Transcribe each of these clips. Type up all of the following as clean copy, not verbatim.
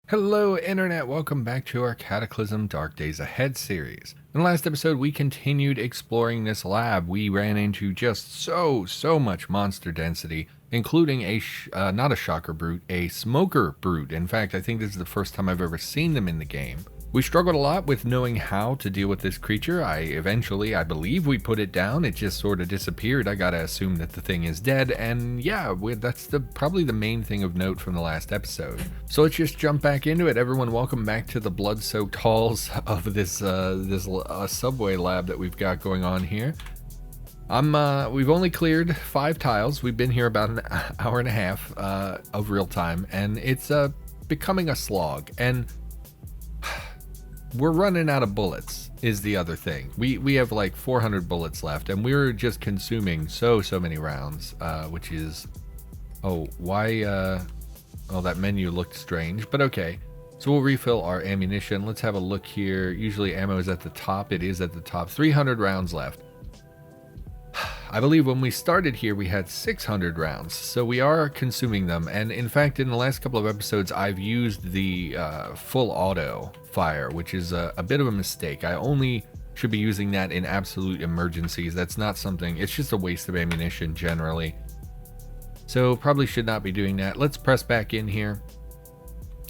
Hello, Internet. Welcome back to our Cataclysm Dark Days Ahead series. In the last episode, we continued exploring this lab. We ran into just so much monster density, including not a shocker brute, a smoker brute. In fact, I think this is the first time I've ever seen them in the game. We struggled a lot with knowing how to deal with this creature. I believe we put it down. It just sort of disappeared. I gotta assume that the thing is dead, and yeah, that's probably the main thing of note from the last episode. So let's just jump back into it. Everyone, welcome back to the blood-soaked halls of this subway lab that we've got going on here. We've only cleared 5 tiles. We've been here about an hour and a half of real time, and it's becoming a slog. And we're running out of bullets is the other thing. We have like 400 bullets left, and we're just consuming so many rounds, which is, that menu looked strange, but okay. So we'll refill our ammunition. Let's have a look here. Usually ammo is at the top. It is at the top. 300 rounds left. I believe when we started here, we had 600 rounds, so we are consuming them. And in fact, in the last couple of episodes, I've used the full auto fire, which is a bit of a mistake. I only should be using that in absolute emergencies. That's not something, it's just a waste of ammunition generally. So probably should not be doing that. Let's press back in here.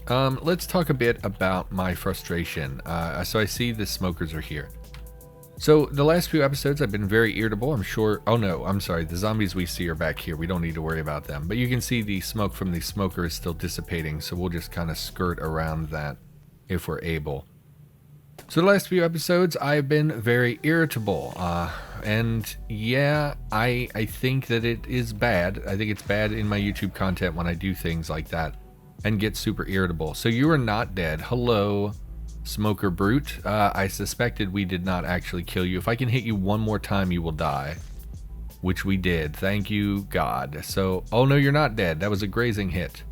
Let's talk a bit about my frustration. So I see the smokers are here. So the last few episodes I've been very irritable, I'm sure. Oh no, I'm sorry, the zombies we see are back here. We don't need to worry about them. But you can see the smoke from the smoker is still dissipating, so we'll just kind of skirt around that if we're able. So the last few episodes I've been very irritable. And yeah, I think that it is bad. I think it's bad in my YouTube content when I do things like that and get super irritable. So you are not dead. Hello, Smoker Brute. I suspected we did not actually kill you. If I can hit you one more time, you will die. Which we did. Thank you, God. So, oh no, you're not dead. That was a grazing hit.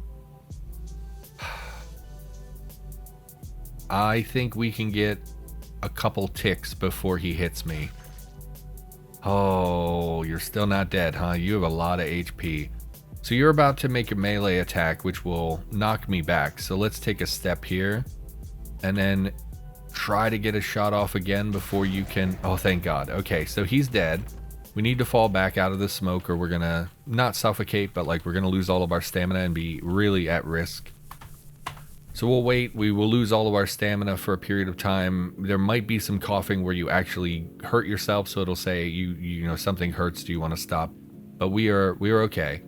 I think we can get a couple ticks before he hits me. Oh, you're still not dead, huh? You have a lot of HP. So you're about to make a melee attack, which will knock me back. So let's take a step here. And then try to get a shot off again before you can. Oh, thank God. Okay, so he's dead. We need to fall back out of the smoke, or we're gonna not suffocate, but like we're gonna lose all of our stamina and be really at risk. So we'll wait. We will lose all of our stamina for a period of time. There might be some coughing where you actually hurt yourself, so it'll say you know something hurts. Do you want to stop? But we are okay.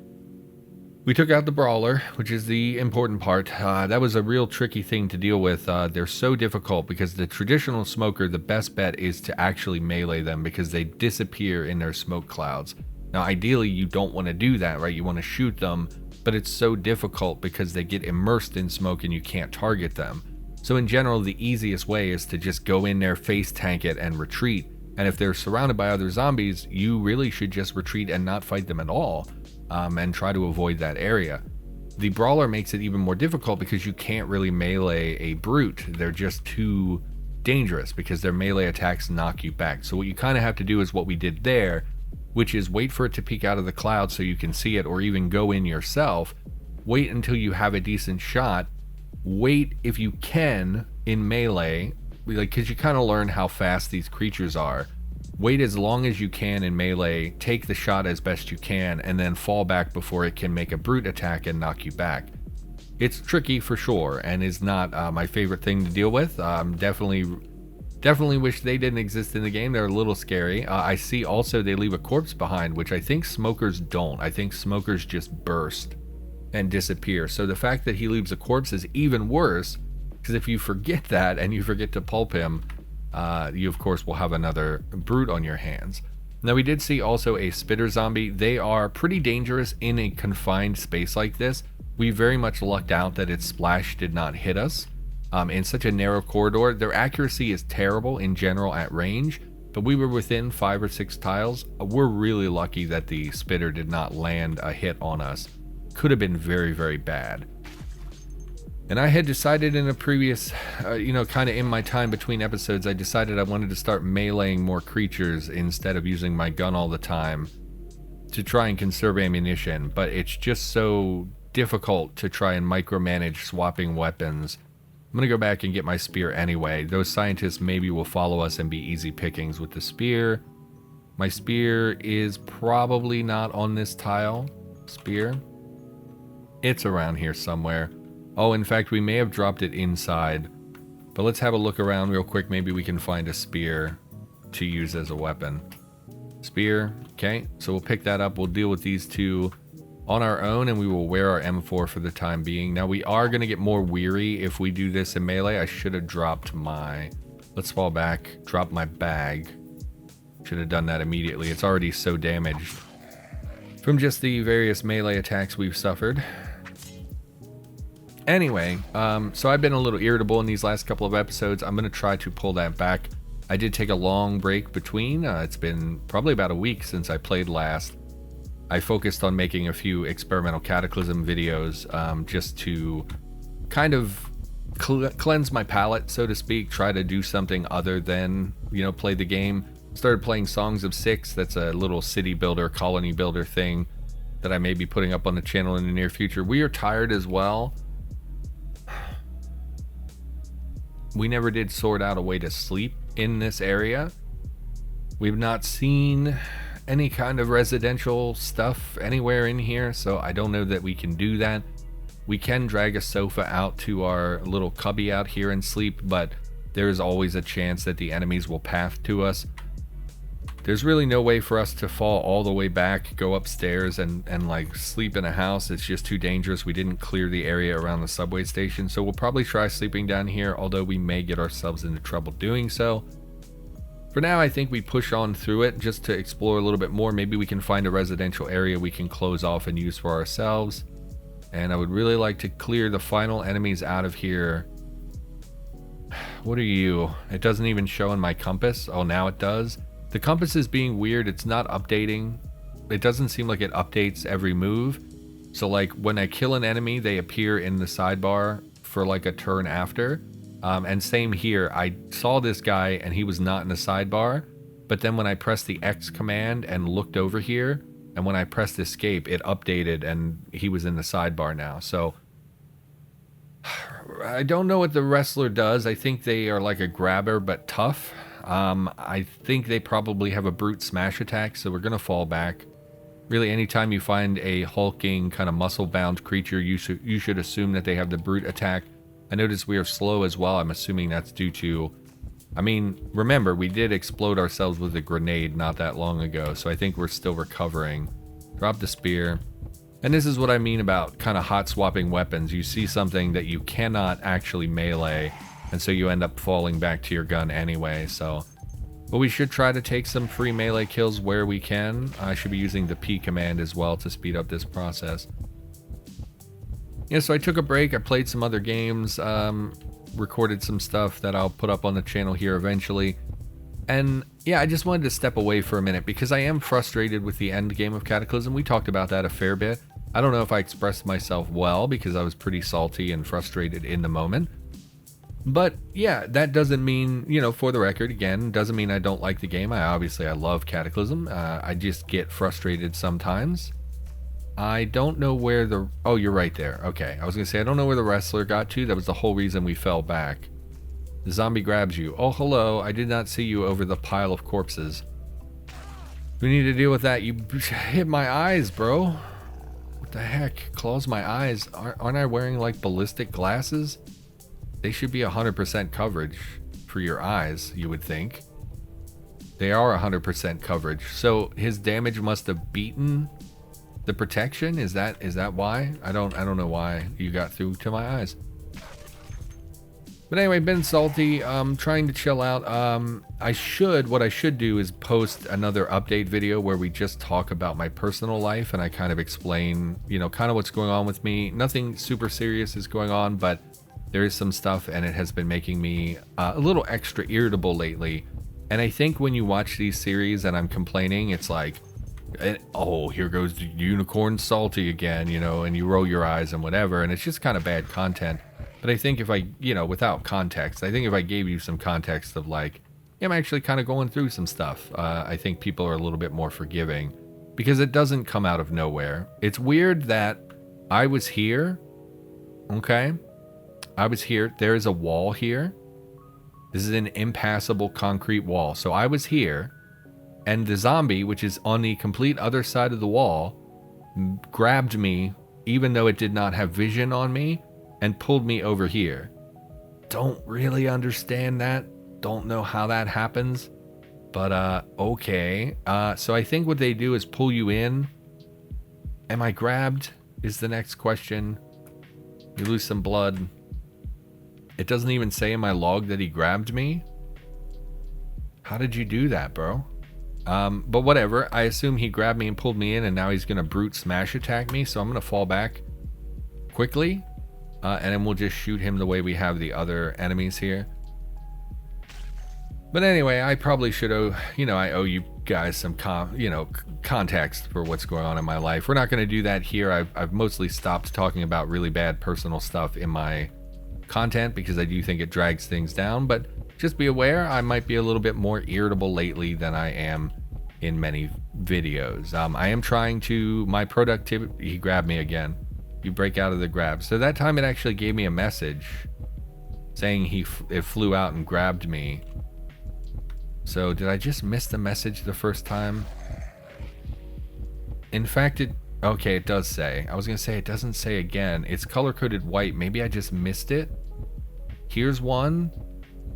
We took out the brawler, which is the important part. That was a real tricky thing to deal with. They're so difficult because the traditional smoker, the best bet is to actually melee them because they disappear in their smoke clouds. Now, ideally, you don't want to do that, right? You want to shoot them, but it's so difficult because they get immersed in smoke and you can't target them. So in general, the easiest way is to just go in there, face tank it, and retreat. And if they're surrounded by other zombies, you really should just retreat and not fight them at all. And try to avoid that area. The brawler makes it even more difficult because you can't really melee a brute. They're just too dangerous because their melee attacks knock you back. So what you kind of have to do is what we did there, which is wait for it to peek out of the cloud so you can see it, or even go in yourself. Wait until you have a decent shot. Wait if you can in melee, because you kind of learn how fast these creatures are. Wait as long as you can in melee, take the shot as best you can, and then fall back before it can make a brute attack and knock you back. It's tricky for sure, and is not my favorite thing to deal with. Definitely wish they didn't exist in the game. They're a little scary. I see also they leave a corpse behind, which I think smokers don't. I think smokers just burst and disappear. So the fact that he leaves a corpse is even worse, because if you forget that and you forget to pulp him, you of course will have another brute on your hands. Now we did see also a spitter zombie. They are pretty dangerous in a confined space like this. We very much lucked out that its splash did not hit us. In such a narrow corridor, their accuracy is terrible in general at range, but we were within 5 or 6 tiles. We're really lucky that the spitter did not land a hit on us. Could have been very bad. And I had decided in a previous, kind of in my time between episodes, I decided I wanted to start meleeing more creatures instead of using my gun all the time to try and conserve ammunition. But it's just so difficult to try and micromanage swapping weapons I'm going to go back and get my spear anyway. Those scientists maybe will follow us and be easy pickings with the spear. My spear is probably not on this tile. Spear. It's around here somewhere. Oh, in fact, we may have dropped it inside. But let's have a look around real quick. Maybe we can find a spear to use as a weapon. Spear. Okay, so we'll pick that up. We'll deal with these two on our own, and we will wear our M4 for the time being. Now, we are going to get more weary if we do this in melee. I should have dropped my... Let's fall back. Drop my bag. Should have done that immediately. It's already so damaged from just the various melee attacks we've suffered. Anyway, so I've been a little irritable in these last couple of episodes. I'm going to try to pull that back. I did take a long break between. It's been probably about a week since I played last. I focused on making a few experimental Cataclysm videos just to kind of cleanse my palate, so to speak, try to do something other than, you know, play the game. Started playing Songs of Six. That's a little city builder, colony builder thing that I may be putting up on the channel in the near future. We are tired as well. We never did sort out a way to sleep in this area. We've not seen any kind of residential stuff anywhere in here, so I don't know that we can do that. We can drag a sofa out to our little cubby out here and sleep, but there's always a chance that the enemies will path to us. There's really no way for us to fall all the way back, go upstairs and like sleep in a house. It's just too dangerous. We didn't clear the area around the subway station, so we'll probably try sleeping down here, although we may get ourselves into trouble doing so. For now, I think we push on through it just to explore a little bit more. Maybe we can find a residential area we can close off and use for ourselves. And I would really like to clear the final enemies out of here. What are you? It doesn't even show in my compass. Oh, now it does. The compass is being weird. It's not updating. It doesn't seem like it updates every move. So like when I kill an enemy, they appear in the sidebar for like a turn after. And same here. I saw this guy and he was not in the sidebar. But then when I pressed the X command and looked over here, and when I pressed escape, it updated and he was in the sidebar now. So I don't know what the wrestler does. I think they are like a grabber, but tough. I think they probably have a brute smash attack, so we're going to fall back. Really, anytime you find a hulking, kind of muscle-bound creature, you should assume that they have the brute attack. I notice we are slow as well. I'm assuming that's due to... I mean, remember, we did explode ourselves with a grenade not that long ago, so I think we're still recovering. Drop the spear. And this is what I mean about kind of hot-swapping weapons. You see something that you cannot actually melee, and so you end up falling back to your gun anyway, so... But we should try to take some free melee kills where we can. I should be using the P command as well to speed up this process. Yeah, so I took a break. I played some other games, recorded some stuff that I'll put up on the channel here eventually. And yeah, I just wanted to step away for a minute because I am frustrated with the end game of Cataclysm. We talked about that a fair bit. I don't know if I expressed myself well because I was pretty salty and frustrated in the moment. But yeah, that doesn't mean, you know, for the record, again, doesn't mean I don't like the game. I love Cataclysm. I just get frustrated sometimes. I don't know where the... Oh, you're right there. Okay, I was going to say, I don't know where the wrestler got to. That was the whole reason we fell back. The zombie grabs you. Oh, hello. I did not see you over the pile of corpses. We need to deal with that. You hit my eyes, bro. What the heck? Claws my eyes. Aren't I wearing, like, ballistic glasses? They should be 100% coverage for your eyes, you would think. They are 100% coverage. So his damage must have beaten the protection. Is that why? I don't know why you got through to my eyes. But anyway, been salty. Trying to chill out. What I should do is post another update video where we just talk about my personal life and I kind of explain, you know, kind of what's going on with me. Nothing super serious is going on, but there is some stuff and it has been making me a little extra irritable lately. And I think when you watch these series and I'm complaining, it's like, oh, here goes the unicorn salty again, you know, and you roll your eyes and whatever, and it's just kind of bad content. But I think if I, you know, without context, I think if I gave you some context of like, yeah, I'm actually kind of going through some stuff, I think people are a little bit more forgiving because it doesn't come out of nowhere. It's weird that I was here, okay? I was here. There is a wall here. This is an impassable concrete wall. So I was here, and the zombie, which is on the complete other side of the wall, grabbed me, even though it did not have vision on me, and pulled me over here. Don't really understand that. Don't know how that happens. But, okay. So I think what they do is pull you in. Am I grabbed? Is the next question. You lose some blood. It doesn't even say in my log that he grabbed me. How did you do that, bro? But whatever. I assume he grabbed me and pulled me in, and now he's going to brute smash attack me. So I'm going to fall back quickly. And then we'll just shoot him the way we have the other enemies here. But anyway, I probably should owe, I owe you guys some, context for what's going on in my life. We're not going to do that here. I've mostly stopped talking about really bad personal stuff in my content because I do think it drags things down. But just be aware, I might be a little bit more irritable lately than I am in many videos. I am trying to, my productivity, he grabbed me again. You break out of the grab. So that time it actually gave me a message saying it flew out and grabbed me. So did I just miss the message the first time? In fact, it does say. I was going to say it doesn't say again. It's color-coded white. Maybe I just missed it. Here's one.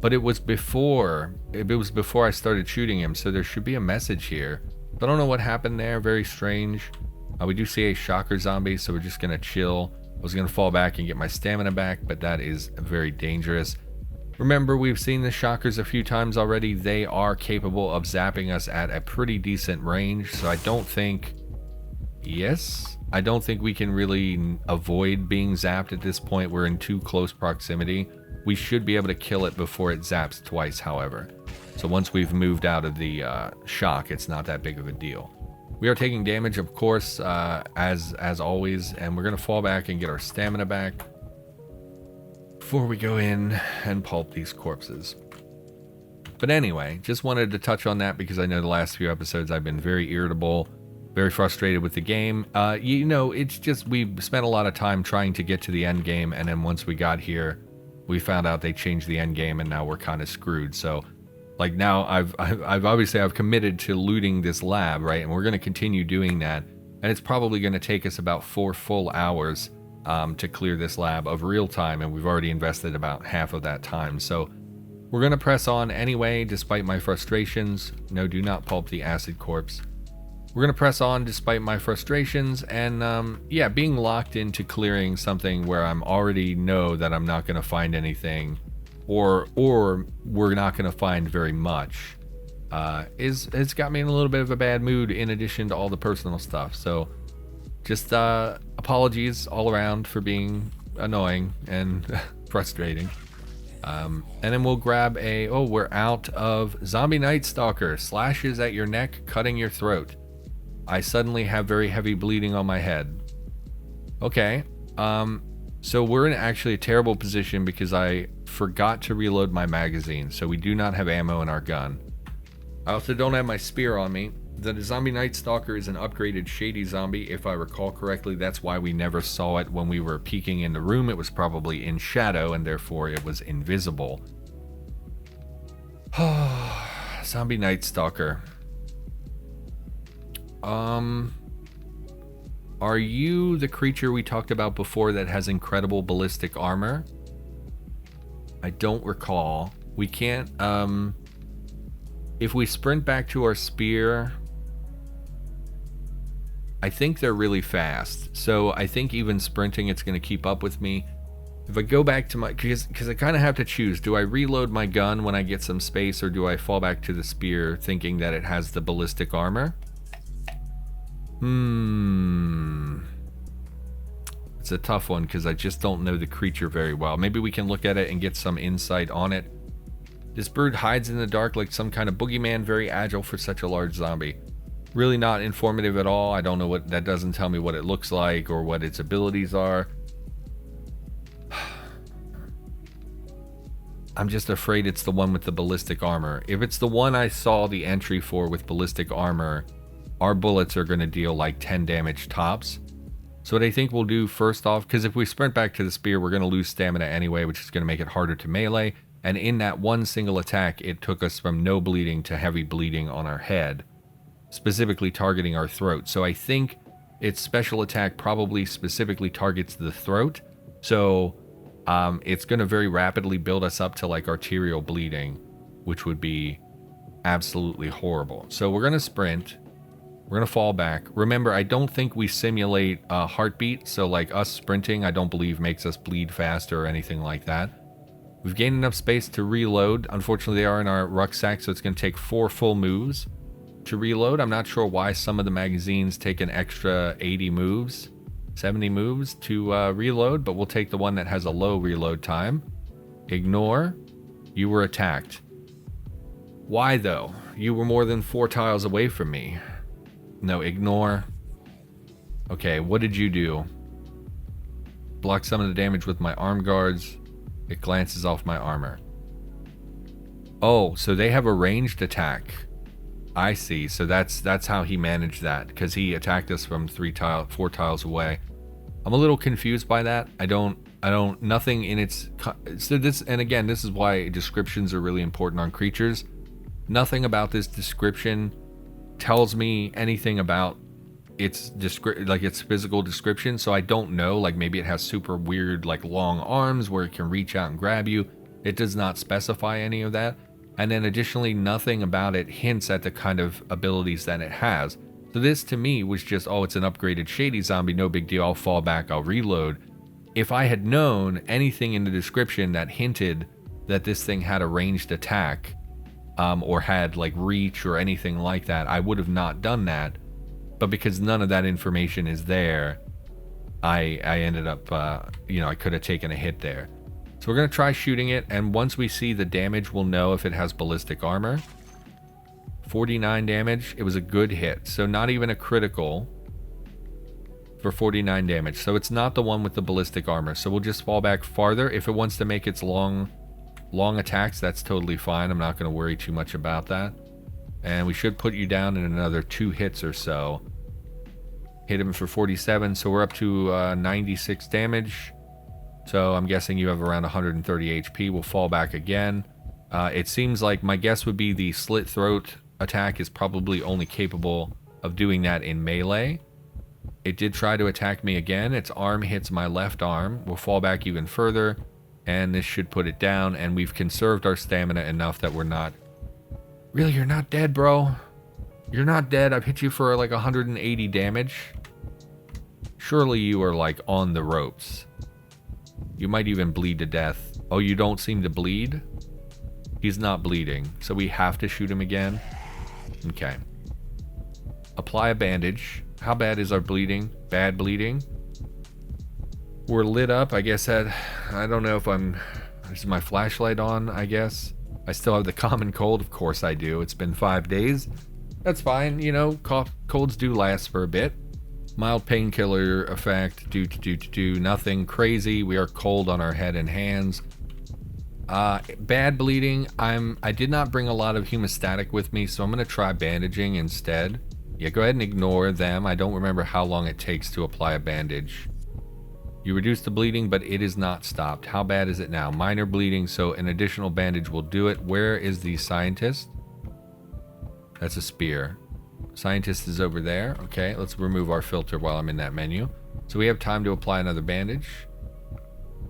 But it was before. It was before I started shooting him. So there should be a message here. I don't know what happened there. Very strange. We do see a shocker zombie, so we're just going to chill. I was going to fall back and get my stamina back, but that is very dangerous. Remember, we've seen the shockers a few times already. They are capable of zapping us at a pretty decent range, so I don't think... Yes? I don't think we can really avoid being zapped at this point. We're in too close proximity. We should be able to kill it before it zaps twice, however. So once we've moved out of the shock, it's not that big of a deal. We are taking damage, of course, as always, and we're going to fall back and get our stamina back before we go in and pulp these corpses. But anyway, just wanted to touch on that because I know the last few episodes I've been very irritable, very frustrated with the game. It's just we spent a lot of time trying to get to the end game, and then once we got here, we found out they changed the end game, and now we're kind of screwed. So, like now, I've obviously committed to looting this lab, right? And we're going to continue doing that, and it's probably going to take us about 4 full hours to clear this lab of real time, and we've already invested about half of that time. So we're going to press on anyway, despite my frustrations. No, do not pulp the acid corpse. We're going to press on despite my frustrations, and being locked into clearing something where I'm already know that I'm not going to find anything, or we're not going to find very much, it's got me in a little bit of a bad mood in addition to all the personal stuff. So just apologies all around for being annoying and frustrating. And then we'll grab we're out of Zombie Night Stalker. Slashes at your neck, cutting your throat. I suddenly have very heavy bleeding on my head. Okay. So we're in actually a terrible position because I forgot to reload my magazine. So we do not have ammo in our gun. I also don't have my spear on me. The Zombie Night Stalker is an upgraded shady zombie, if I recall correctly. That's why we never saw it when we were peeking in the room. It was probably in shadow, and therefore it was invisible. Zombie Night Stalker. Are you the creature we talked about before that has incredible ballistic armor? I don't recall. We can't, if we sprint back to our spear, I think they're really fast. So I think even sprinting, it's going to keep up with me. If I go back to my, because I kind of have to choose. Do I reload my gun when I get some space, or do I fall back to the spear thinking that it has the ballistic armor? It's a tough one because I just don't know the creature very well. Maybe we can look at it and get some insight on it. This bird hides in the dark like some kind of boogeyman, very agile for such a large zombie. Really not informative at all. I don't know what, that doesn't tell me what it looks like or what its abilities are. I'm just afraid it's the one with the ballistic armor. If it's the one I saw the entry for with ballistic armor, our bullets are going to deal like 10 damage tops. So what I think we'll do first off, because if we sprint back to the spear, we're going to lose stamina anyway, which is going to make it harder to melee. And in that one single attack, it took us from no bleeding to heavy bleeding on our head, specifically targeting our throat. So I think its special attack probably specifically targets the throat. So it's going to very rapidly build us up to like arterial bleeding, which would be absolutely horrible. So we're going to sprint. We're going to fall back. Remember, I don't think we simulate a heartbeat. So like us sprinting, I don't believe makes us bleed faster or anything like that. We've gained enough space to reload. Unfortunately, they are in our rucksack, so it's going to take 4 full moves to reload. I'm not sure why some of the magazines take an extra 80 moves, 70 moves to reload, but we'll take the one that has a low reload time. Ignore. You were attacked. Why though? You were more than 4 tiles away from me. No, ignore. Okay, what did you do? Block some of the damage with my arm guards. It glances off my armor. Oh, so they have a ranged attack. I see. So that's how he managed that, because he attacked us from 4 tiles away. I'm a little confused by that. I don't nothing in its so this, and again, this is why descriptions are really important on creatures. Nothing about this description tells me anything about its its physical description, so I don't know, like maybe it has super weird like long arms where it can reach out and grab you. It does not specify any of that. And then additionally, nothing about it hints at the kind of abilities that it has. So this to me was just, oh, it's an upgraded shady zombie, no big deal, I'll fall back, I'll reload. If I had known anything in the description that hinted that this thing had a ranged attack, or had like reach or anything like that, I would have not done that. But because none of that information is there, I ended up, I could have taken a hit there. So we're going to try shooting it, and once we see the damage, we'll know if it has ballistic armor. 49 damage. It was a good hit, so not even a critical for 49 damage. So it's not the one with the ballistic armor, so we'll just fall back farther. If it wants to make its long attacks, that's totally fine. I'm not going to worry too much about that. And we should put you down in another 2 hits or so. Hit him for 47, so we're up to 96 damage. So I'm guessing you have around 130 HP. We'll fall back again. It seems like my guess would be the slit throat attack is probably only capable of doing that in melee. It did try to attack me again. Its arm hits my left arm. We'll fall back even further, and this should put it down, and we've conserved our stamina enough that we're not... Really, you're not dead, bro? You're not dead. I've hit you for like 180 damage. Surely you are like on the ropes. You might even bleed to death. Oh, you don't seem to bleed? He's not bleeding, so we have to shoot him again. Okay. Apply a bandage. How bad is our bleeding? Bad bleeding. We're lit up. I guess that... I don't know if I'm... Is my flashlight on, I guess? I still have the common cold. Of course I do. It's been 5 days. That's fine. You know, colds do last for a bit. Mild painkiller effect. Do nothing crazy. We are cold on our head and hands. Bad bleeding. I did not bring a lot of hemostatic with me, so I'm going to try bandaging instead. Yeah, go ahead and ignore them. I don't remember how long it takes to apply a bandage. You reduce the bleeding, but it is not stopped. How bad is it now? Minor bleeding, so an additional bandage will do it. Where is the scientist? That's a spear. Scientist is over there. Okay, let's remove our filter while I'm in that menu. So we have time to apply another bandage.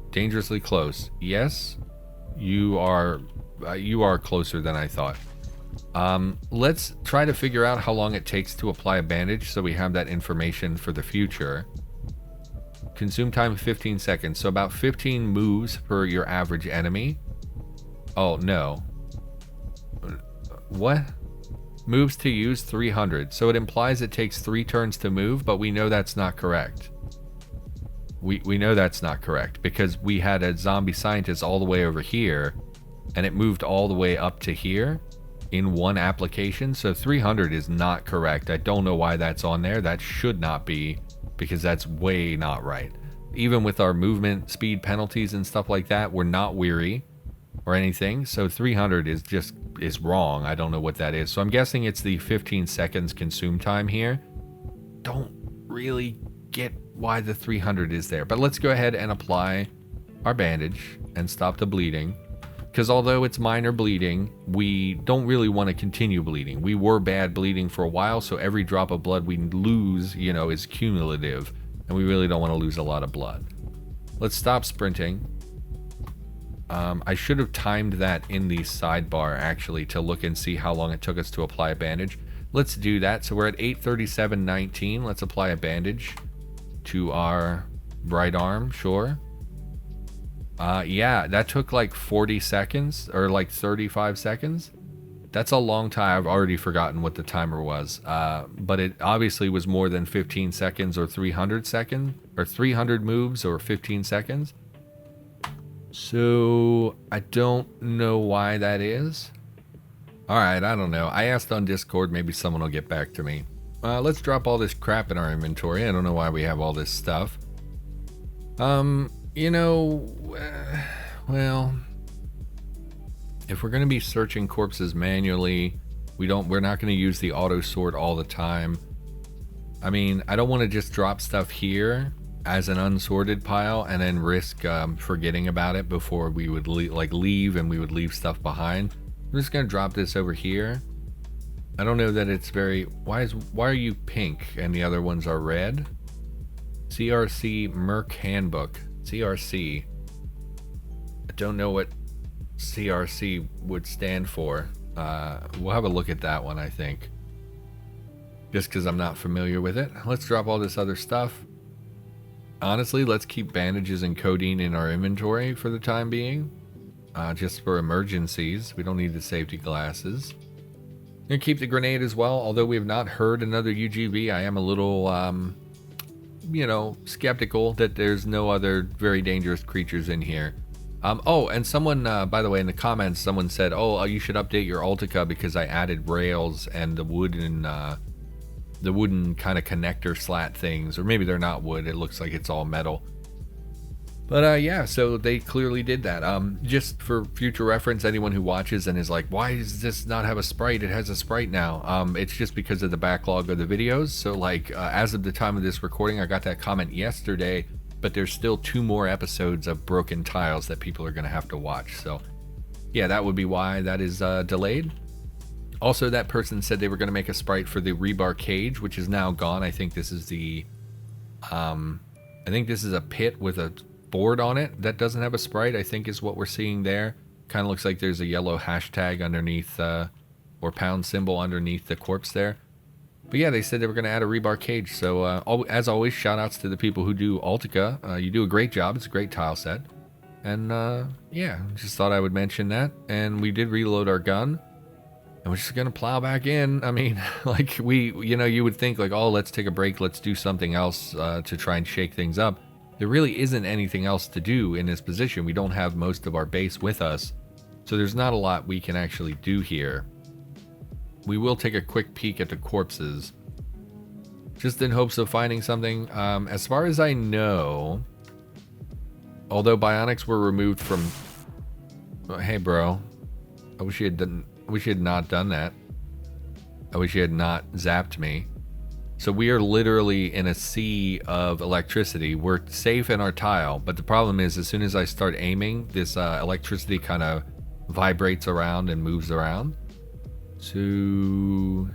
Dangerously close. Yes, you are closer than I thought. Let's try to figure out how long it takes to apply a bandage so we have that information for the future. Consume time 15 seconds, so about 15 moves per your average enemy. Oh, no. What? Moves to use 300, so it implies it takes 3 turns to move, but we know that's not correct. We know that's not correct, because we had a zombie scientist all the way over here, and it moved all the way up to here in one application, so 300 is not correct. I don't know why that's on there. That should not be, because that's way not right. Even with our movement speed penalties and stuff like that, we're not weary or anything, so 300 is wrong. I don't know what that is, so I'm guessing it's the 15 seconds consume time here. Don't really get why the 300 is there. But let's go ahead and apply our bandage and stop the bleeding. Because although it's minor bleeding, we don't really want to continue bleeding. We were bad bleeding for a while, so every drop of blood we lose, you know, is cumulative. And we really don't want to lose a lot of blood. Let's stop sprinting. I should have timed that in the sidebar, actually, to look and see how long it took us to apply a bandage. Let's do that. So we're at 8:37:19. Let's apply a bandage to our right arm, sure. Yeah, that took like 40 seconds or like 35 seconds. That's a long time. I've already forgotten what the timer was. But it obviously was more than 15 seconds or 300 seconds or 300 moves or 15 seconds. So I don't know why that is. All right, I don't know. I asked on Discord, maybe someone will get back to me. Let's drop all this crap in our inventory. I don't know why we have all this stuff. You know, well, if we're going to be searching corpses manually, we're not going to use the auto sort all the time. I mean, I don't want to just drop stuff here as an unsorted pile and then risk forgetting about it before we would leave and we would leave stuff behind. I'm just going to drop this over here. I don't know that it's very... Why are you pink and the other ones are red? CRC Merc Handbook. CRC. I don't know what CRC would stand for. We'll have a look at that one, I think. Just because I'm not familiar with it. Let's drop all this other stuff. Honestly, let's keep bandages and codeine in our inventory for the time being. Just for emergencies. We don't need the safety glasses. Gonna keep the grenade as well. Although we have not heard another UGV, I am a little... you know, skeptical that there's no other very dangerous creatures in here. Oh, and someone, by the way, in the comments, someone said, oh, you should update your Altica because I added rails and the wooden kind of connector slat things. Or maybe they're not wood. It looks like it's all metal. But yeah, so they clearly did that. Just for future reference, anyone who watches and is like, why does this not have a sprite? It has a sprite now. It's just because of the backlog of the videos. So like, as of the time of this recording, I got that comment yesterday, but there's still 2 more episodes of broken tiles that people are going to have to watch. So yeah, that would be why that is delayed. Also, that person said they were going to make a sprite for the rebar cage, which is now gone. I think this is the, I think this is a pit with a board on it that doesn't have a sprite, I think is what we're seeing there. Kind of looks like there's a yellow hashtag underneath or pound symbol underneath the corpse there. But yeah, they said they were going to add a rebar cage. So as always, shout outs to the people who do Altica. You do a great job. It's a great tile set. And yeah, just thought I would mention that. And we did reload our gun. And we're just going to plow back in. I mean, like you would think like, oh, let's take a break. Let's do something else to try and shake things up. There really isn't anything else to do in this position. We don't have most of our base with us, so there's not a lot we can actually do here. We will take a quick peek at the corpses, just in hopes of finding something. As far as I know, although bionics were removed from... Hey, bro. I wish you had not done that. I wish you had not zapped me. So we are literally in a sea of electricity. We're safe in our tile, but the problem is as soon as I start aiming, this electricity kind of vibrates around and moves around. So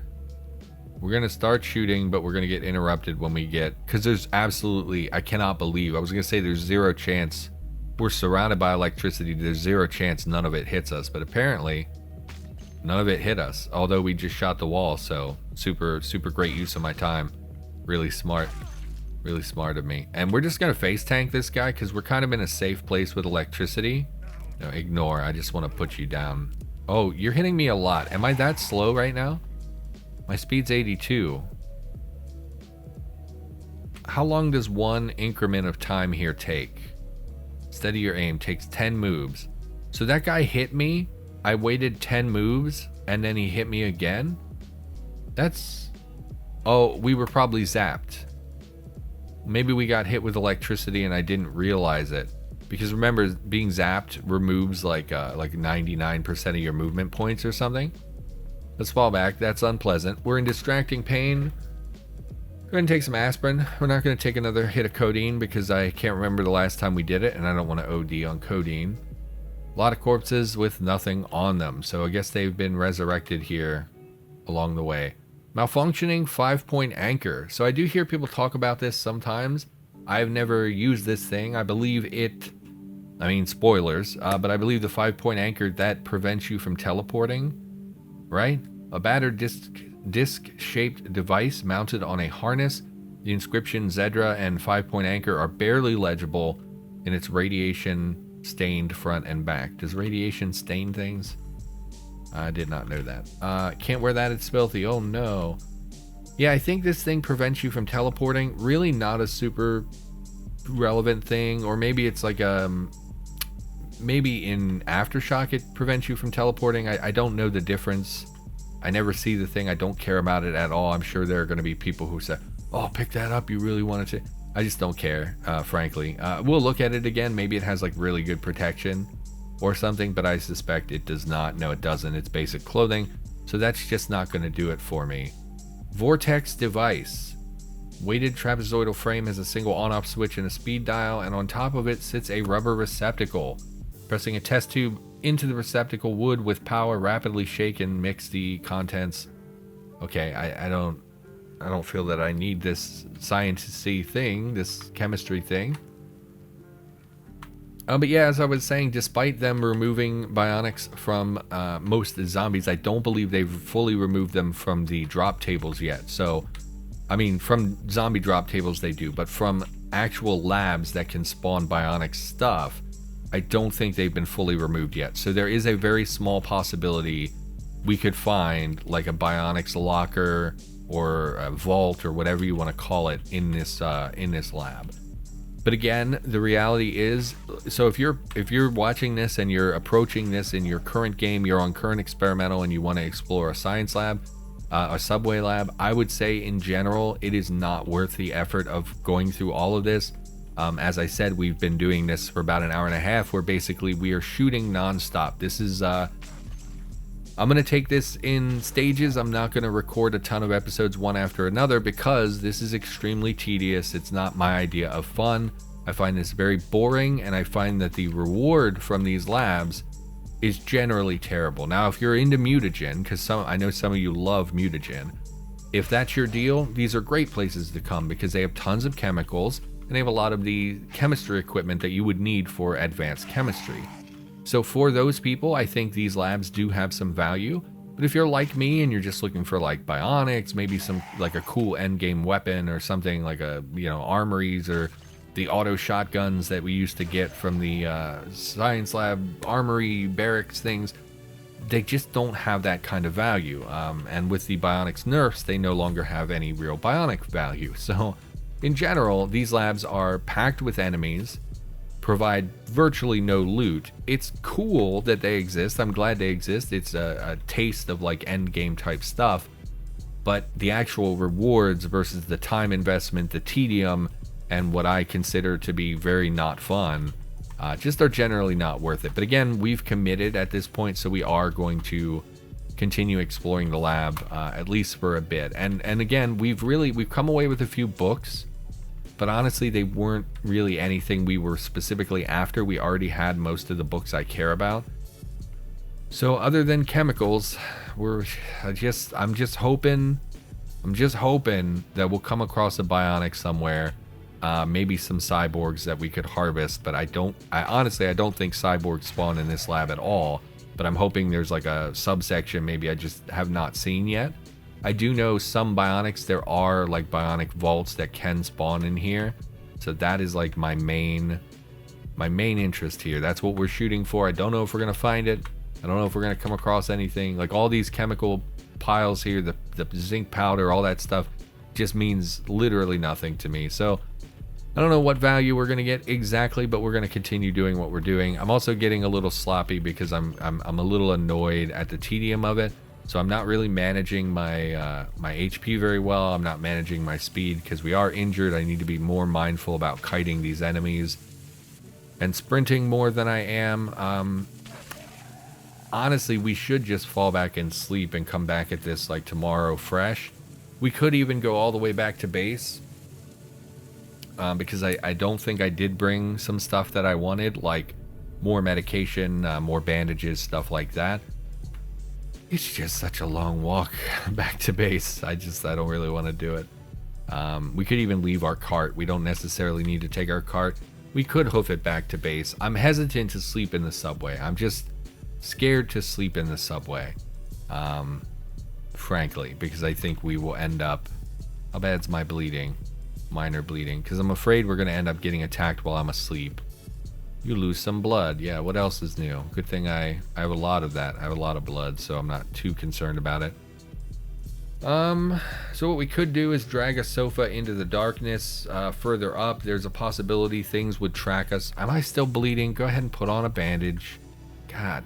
we're going to start shooting, but we're going to get interrupted when we get... Because there's absolutely... I cannot believe... I was going to say there's 0 chance. We're surrounded by electricity. There's 0 chance none of it hits us. But apparently, none of it hit us. Although we just shot the wall, so... Super great use of my time. Really smart of me. And we're just gonna face tank this guy because we're kind of in a safe place with electricity. No, ignore. I just want to put you down. Oh, you're hitting me a lot. Am I that slow right now? My speed's 82. How long does one increment of time here take? Steady your aim. Takes 10 moves. So that guy hit me. I waited 10 moves and then he hit me again. That's... Oh, we were probably zapped. Maybe we got hit with electricity and I didn't realize it. Because remember, being zapped removes like 99% of your movement points or something. Let's fall back. That's unpleasant. We're in distracting pain. Go ahead and take some aspirin. We're not going to take another hit of codeine because I can't remember the last time we did it, and I don't want to OD on codeine. A lot of corpses with nothing on them, so I guess they've been resurrected here along the way. Malfunctioning 5-point anchor. So I do hear people talk about this sometimes. I've never used this thing. I believe it, I mean spoilers, but I believe the 5-point anchor, that prevents you from teleporting, right? A battered disc-shaped device mounted on a harness. The inscription Zedra and 5-point anchor are barely legible in its radiation-stained front and back. Does radiation stain things? I did not know that. Can't wear that, it's filthy. Oh no. Yeah, I think this thing prevents you from teleporting. Really not a super relevant thing. Or maybe it's like maybe in Aftershock it prevents you from teleporting. I don't know the difference. I never see the thing. I don't care about it at all. I'm sure there are going to be people who say, oh, pick that up, you really wanted to. I just don't care, frankly. We'll look at it again. Maybe it has like really good protection or something, but I suspect it does not. No, it doesn't. It's basic clothing, so that's just not going to do it for me. Vortex device. Weighted trapezoidal frame has a single on-off switch and a speed dial, and on top of it sits a rubber receptacle. Pressing a test tube into the receptacle would, with power, rapidly shake and mix the contents. Okay, I don't feel that I need this science-y thing, this chemistry thing. But yeah, as I was saying, despite them removing bionics from most zombies, I don't believe they've fully removed them from the drop tables yet. So, I mean, from zombie drop tables they do, but from actual labs that can spawn bionic stuff, I don't think they've been fully removed yet. So there is a very small possibility we could find like a bionics locker or a vault or whatever you want to call it in this lab. But again, the reality is, so if you're watching this and you're approaching this in your current game, you're on current experimental and you want to explore a science lab, a subway lab, I would say in general it is not worth the effort of going through all of this. As I said, we've been doing this for about an hour and a half where basically we are shooting nonstop. This is I'm gonna take this in stages. I'm not gonna record a ton of episodes one after another because this is extremely tedious. It's not my idea of fun. I find this very boring, and I find that the reward from these labs is generally terrible. Now, if you're into mutagen, because I know some of you love mutagen, if that's your deal, these are great places to come because they have tons of chemicals and they have a lot of the chemistry equipment that you would need for advanced chemistry. So for those people, I think these labs do have some value. But if you're like me and you're just looking for like bionics, maybe some like a cool end game weapon or something like a, armories or the auto shotguns that we used to get from the science lab armory barracks things, they just don't have that kind of value. And with the bionics nerfs, they no longer have any real bionic value. So in general, these labs are packed with enemies, provide virtually no loot. It's cool that they exist. I'm glad they exist. It's a taste of like end game type stuff, but the actual rewards versus the time investment, the tedium, and what I consider to be very not fun, just are generally not worth it. But again, we've committed at this point, so we are going to continue exploring the lab, at least for a bit. And again, we've come away with a few books, but honestly, they weren't really anything we were specifically after. We already had most of the books I care about. So other than chemicals, I'm just hoping that we'll come across a bionic somewhere. Maybe some cyborgs that we could harvest, but I honestly don't think cyborgs spawn in this lab at all, but I'm hoping there's like a subsection maybe I just have not seen yet. I do know some bionics, there are like bionic vaults that can spawn in here, so that is like my main interest here. That's what we're shooting for. I don't know if we're gonna find it. I don't know if we're gonna come across anything. Like all these chemical piles here, the zinc powder, all that stuff just means literally nothing to me. So I don't know what value we're gonna get exactly, but we're gonna continue doing what we're doing. I'm also getting a little sloppy because I'm a little annoyed at the tedium of it. So I'm not really managing my my HP very well. I'm not managing my speed because we are injured. I need to be more mindful about kiting these enemies and sprinting more than I am. Honestly, we should just fall back and sleep and come back at this like tomorrow fresh. We could even go all the way back to base. Because I don't think I did bring some stuff that I wanted, like more medication, more bandages, stuff like that. It's just such a long walk back to base. I don't really want to do it. We could even leave our cart. We don't necessarily need to take our cart. We could hoof it back to base. I'm hesitant to sleep in the subway. I'm just scared to sleep in the subway. Frankly, because I think we will end up... How bad's my bleeding? Minor bleeding. Because I'm afraid we're going to end up getting attacked while I'm asleep. You lose some blood. Yeah, what else is new? Good thing I have a lot of that. I have a lot of blood, so I'm not too concerned about it. So what we could do is drag a sofa into the darkness. Further up, there's a possibility things would track us. Am I still bleeding? Go ahead and put on a bandage. God.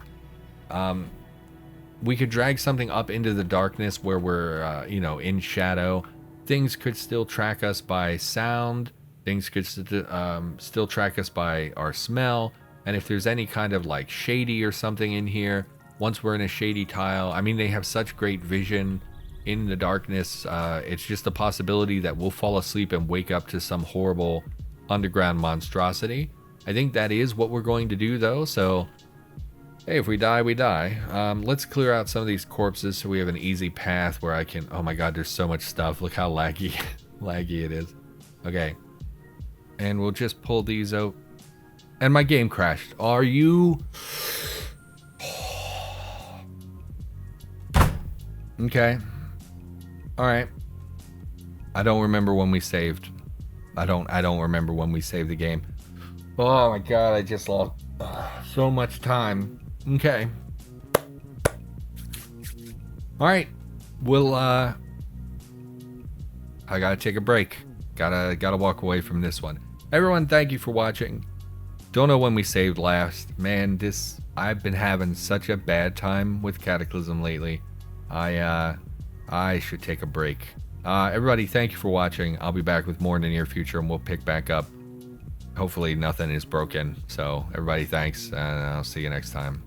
We could drag something up into the darkness where we're, in shadow. Things could still track us by sound. Things could still track us by our smell. And if there's any kind of like shady or something in here, once we're in a shady tile, I mean, they have such great vision in the darkness. It's just a possibility that we'll fall asleep and wake up to some horrible underground monstrosity. I think that is what we're going to do though. So, hey, if we die, we die. Let's clear out some of these corpses so we have an easy path where I can... Oh my god, there's so much stuff. Look how laggy it is. Okay. And we'll just pull these out. And my game crashed. Are you... Okay. Alright. I don't remember when we saved. I don't remember when we saved the game. Oh my god, I just lost so much time. Okay. Alright. We'll I gotta take a break. Gotta walk away from this one. Everyone, thank you for watching. Don't know when we saved last. Man, I've been having such a bad time with Cataclysm lately. I should take a break. Everybody, thank you for watching. I'll be back with more in the near future and we'll pick back up. Hopefully nothing is broken. So everybody, thanks, and I'll see you next time.